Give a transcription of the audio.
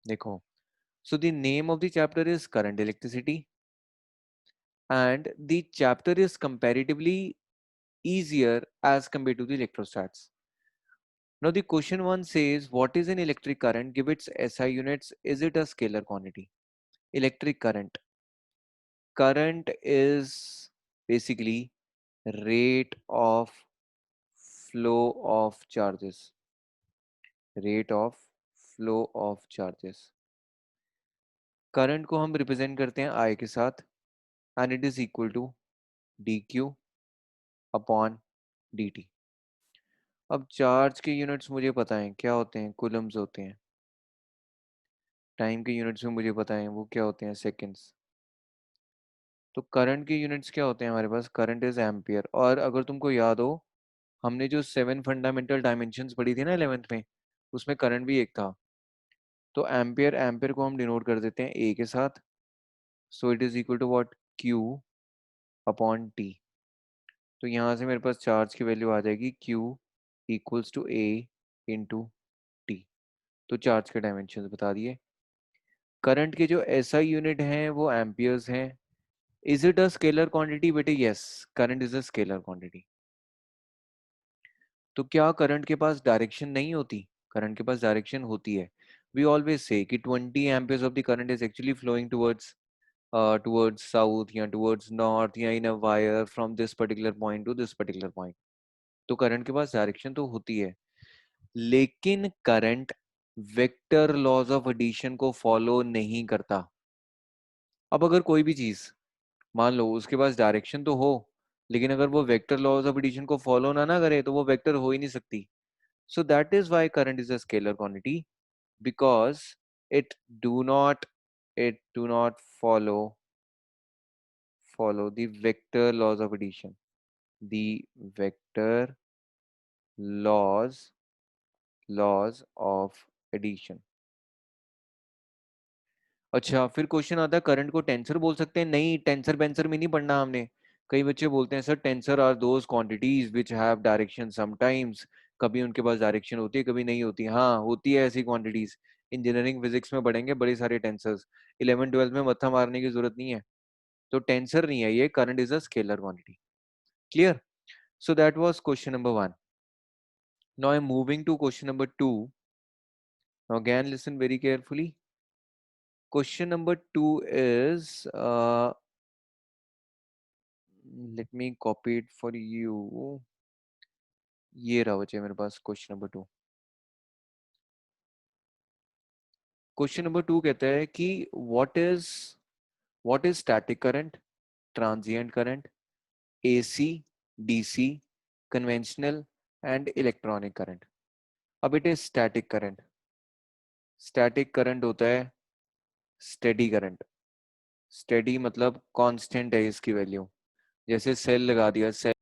देखो, so the name of the chapter is current electricity, and the chapter is comparatively easier as compared to the electrostats. Now the question one says, what is an electric current? Give its SI units. Is it a scalar quantity? Electric current. Current is basically rate of flow of charges. Rate of flow of charges. Current को हम represent करते हैं I के साथ, and it is equal to dq upon dt. अब charge के units मुझे पता है क्या होते हैं, कूलम्स होते हैं. टाइम के यूनिट्स में मुझे पता है वो क्या होते हैं, सेकेंड्स. तो करंट के यूनिट्स क्या होते हैं हमारे पास, करंट इज एम्पियर. और अगर तुमको याद हो, हमने जो 7 फंडामेंटल डायमेंशंस पढ़ी थी ना 11th में, उसमें करंट भी एक था. तो एम्पियर, एम्पियर को हम डिनोट कर देते हैं ए के साथ. So it is equal to what, Q upon T. तो यहाँ से मेरे पास चार्ज की वैल्यू आ जाएगी Q equals to A into T. तो चार्ज के डायमेंशन बता दिए. करंट के जो एसआई यूनिट हैं वो एम्पियर्स हैं. Is it a scalar quantity बेटे? Yes, current is a scalar quantity. तो क्या करंट के पास डायरेक्शन नहीं होती? करंट के पास डायरेक्शन होती है. वी ऑलवेज से कि 20 amperes of the current is actually flowing towards south या टुवर्ड्स नॉर्थ या in a wire from this particular point to this particular point. तो करंट के पास डायरेक्शन तो होती है, लेकिन current vector laws of addition को फॉलो नहीं करता. अब अगर कोई भी चीज, मान लो उसके पास डायरेक्शन तो हो, लेकिन अगर वो वेक्टर लॉज ऑफ एडिशन को फॉलो ना करे तो वो वेक्टर हो ही नहीं सकती. So that is why current is a scalar quantity, because it do not it do not follow the vector laws of addition. The vector laws of addition. अच्छा, फिर क्वेश्चन आता है करंट को टेंसर बोल सकते हैं? नहीं, टेंसर पेंसर में नहीं पढ़ना हमने. कई बच्चे बोलते हैं sir tensor are those quantities which have direction sometimes. कभी उनके पास डायरेक्शन होती है, कभी नहीं होती. हाँ, होती है ऐसी क्वांटिटीज. इंजीनियरिंग फिजिक्स में पढ़ेंगे बड़े सारे टेंसर्स. 11th 12th में मत्था मारने की जरूरत नहीं है. तो टेंसर नहीं है ये, current is a scalar quantity. Clear? So that was question number 1. Now I am moving to question number 2. Now again listen very carefully. Question number 2 is, let me copy it for you. ये रहा बच्चे मेरे पास question number 2. Question number 2 कहता है कि what is static current, transient current, AC, DC, conventional and electronic current. अब it is static current. Static current होता है स्टेडी करंट. स्टेडी मतलब कांस्टेंट है इसकी वैल्यू. जैसे सेल लगा दिया, सेल